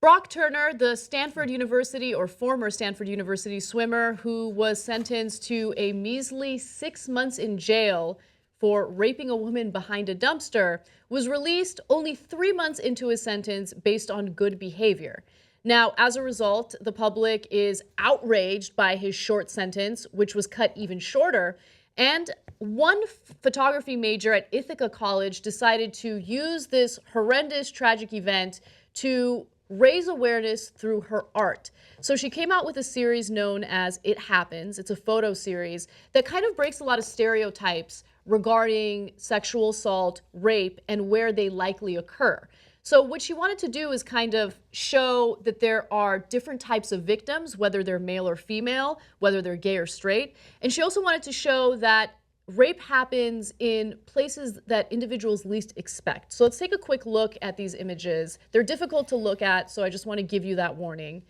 Brock Turner, the Stanford University or former Stanford University swimmer who was sentenced to a measly 6 months in jail for raping a woman behind a dumpster, was released only 3 months into his sentence based on good behavior. Now, as a result, the public is outraged by his short sentence, which was cut even shorter. And one photography major at Ithaca College decided to use this horrendous, tragic event to raise awareness through her art. So she came out with a series known as It Happens. It's a photo series that kind of breaks a lot of stereotypes regarding sexual assault, rape, and where they likely occur. So what she wanted to do is kind of show that there are different types of victims, whether they're male or female, whether they're gay or straight. And she also wanted to show that rape happens in places that individuals least expect. So let's take a quick look at these images. They're difficult to look at, so I just want to give you that warning.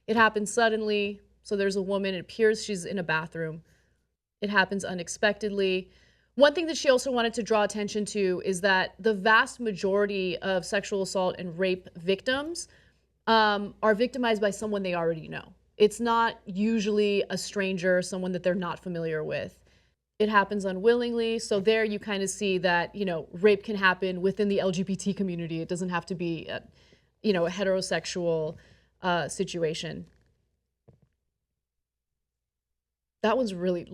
It happens suddenly. So there's a woman, it appears she's in a bathroom. It happens unexpectedly. One thing that she also wanted to draw attention to is that the vast majority of sexual assault and rape victims are victimized by someone they already know. It's not usually a stranger, someone that they're not familiar with. It happens unwillingly. So there you kind of see that, rape can happen within the LGBT community. It doesn't have to be, a heterosexual situation. That one's really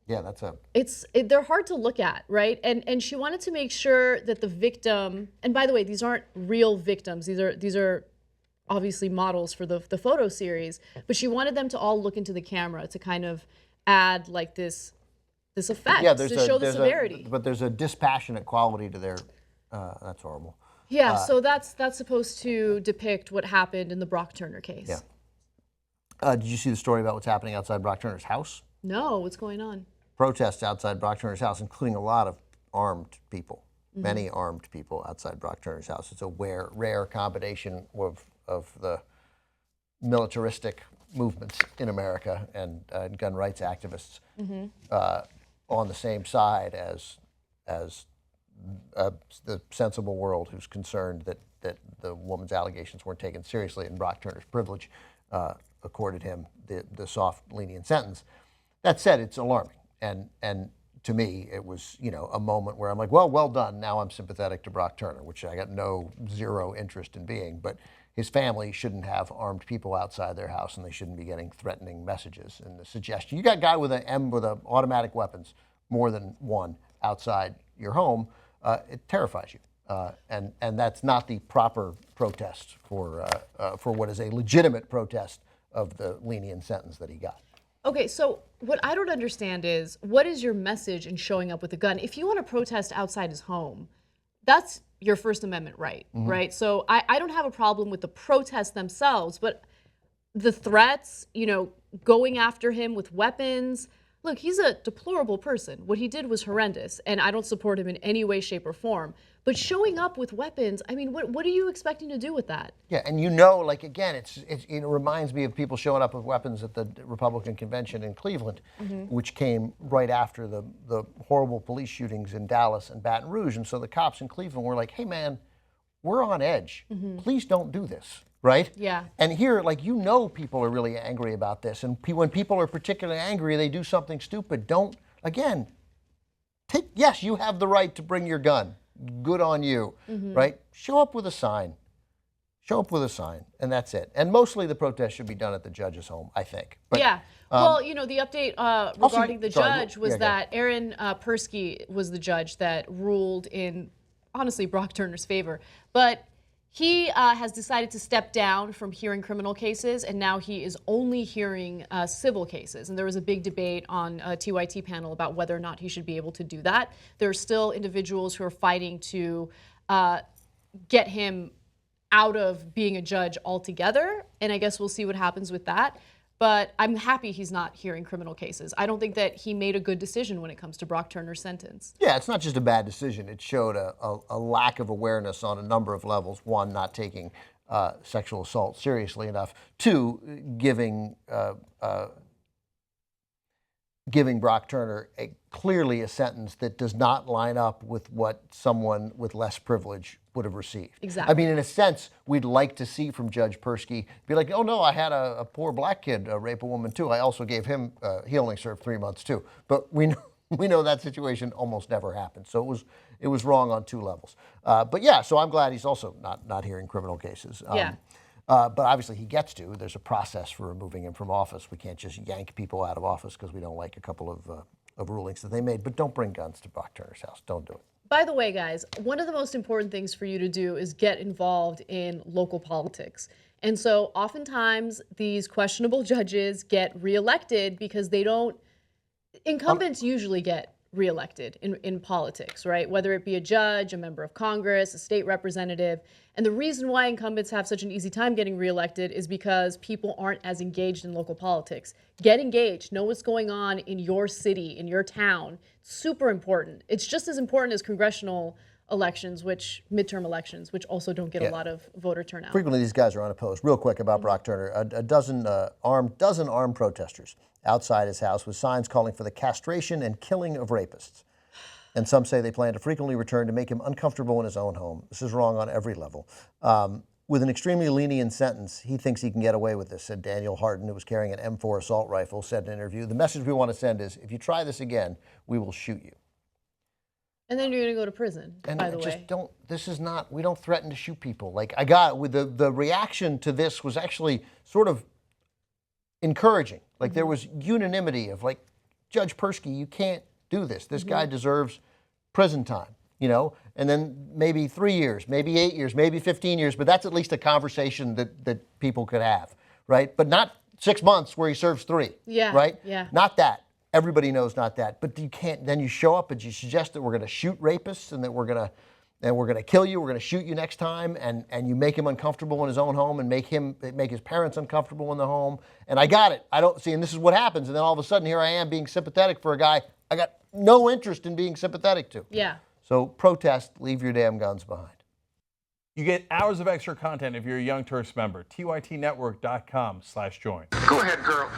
yeah, that's they're hard to look at, right? And she wanted to make sure that the victim, and by the way, these aren't real victims. These are obviously models for the photo series, but she wanted them to all look into the camera to kind of add this effect to show the severity. But there's a dispassionate quality to their, that's horrible. Yeah, so that's supposed to depict what happened in the Brock Turner case. Yeah. Did you see the story about what's happening outside Brock Turner's house? No, what's going on? Protests outside Brock Turner's house, including a lot of armed people, many armed people outside Brock Turner's house. It's a rare combination of the militaristic movements in America and gun rights activists on the same side as the sensible world who's concerned that the woman's allegations weren't taken seriously and Brock Turner's privilege accorded him the soft, lenient sentence. That said, it's alarming. And to me, it was, a moment where I'm like, well done. Now I'm sympathetic to Brock Turner, which I got zero interest in being. But his family shouldn't have armed people outside their house, and they shouldn't be getting threatening messages. And the suggestion, you got a guy with automatic weapons, more than one, outside your home, it terrifies you. And that's not the proper protest for what is a legitimate protest of the lenient sentence that he got. Okay, so what I don't understand is, what is your message in showing up with a gun? If you want to protest outside his home, that's your First Amendment right, right? So I don't have a problem with the protests themselves, but the threats, going after him with weapons. Look, he's a deplorable person. What he did was horrendous, and I don't support him in any way, shape, or form. But showing up with weapons, I mean, what are you expecting to do with that? Yeah, and again, it reminds me of people showing up with weapons at the Republican convention in Cleveland, which came right after the horrible police shootings in Dallas and Baton Rouge. And so the cops in Cleveland were like, hey, man, we're on edge. Please don't do this, right? Yeah. And here, people are really angry about this. And when people are particularly angry, they do something stupid. Yes, you have the right to bring your gun. Good on you, right? Show up with a sign. And that's it. And mostly the protest should be done at the judge's home, I think. But, yeah. Well, the update regarding the judge was that Aaron Persky was the judge that ruled in, honestly, Brock Turner's favor. But he has decided to step down from hearing criminal cases, and now he is only hearing civil cases. And there was a big debate on a TYT panel about whether or not he should be able to do that. There are still individuals who are fighting to get him out of being a judge altogether, and I guess we'll see what happens with that. But I'm happy he's not hearing criminal cases. I don't think that he made a good decision when it comes to Brock Turner's sentence. Yeah, it's not just a bad decision. It showed a lack of awareness on a number of levels. One, not taking sexual assault seriously enough. Two, giving giving Brock Turner clearly a sentence that does not line up with what someone with less privilege would have received. Exactly. I mean, in a sense, we'd like to see from Judge Persky be like, oh no, I had a poor black kid rape a woman too. I also gave him, he only served 3 months too. But we know that situation almost never happened. So it was wrong on 2 levels. But yeah, so I'm glad he's also not hearing criminal cases. Yeah. But obviously he gets to. There's a process for removing him from office. We can't just yank people out of office because we don't like a couple of rulings that they made. But don't bring guns to Brock Turner's house. Don't do it. By the way, guys, one of the most important things for you to do is get involved in local politics. And so oftentimes these questionable judges get reelected because they don't, incumbents usually get reelected in politics, right? Whether it be a judge, a member of Congress, a state representative. And the reason why incumbents have such an easy time getting reelected is because people aren't as engaged in local politics. Get engaged, know what's going on in your city, in your town. Super important. It's just as important as congressional elections, midterm elections, which also don't get a lot of voter turnout. Frequently these guys are unopposed. Real quick about Brock Turner, a dozen armed protesters outside his house with signs calling for the castration and killing of rapists. And some say they plan to frequently return to make him uncomfortable in his own home. This is wrong on every level. With an extremely lenient sentence, he thinks he can get away with this, said Daniel Harden, who was carrying an M4 assault rifle, said in an interview. The message we want to send is, if you try this again, we will shoot you. And then you're going to go to prison, by the way. We don't threaten to shoot people. Like, the reaction to this was actually sort of encouraging. Like, there was unanimity of, like, Judge Persky, you can't do this. This guy deserves prison time, and then maybe 3 years, maybe 8 years, maybe 15 years, but that's at least a conversation that people could have, right? But not 6 months where he serves 3, right? Yeah. Not that. Everybody knows not that. But you can't, then you show up and you suggest that we're going to shoot rapists and that we're going to kill you, we're going to shoot you next time, and you make him uncomfortable in his own home and make his parents uncomfortable in the home. And I got it. I don't see, and this is what happens. And then all of a sudden, here I am being sympathetic for a guy I got no interest in being sympathetic to. Yeah. So protest, leave your damn guns behind. You get hours of extra content if you're a Young Turks member. TYTnetwork.com/join. Go ahead, girl.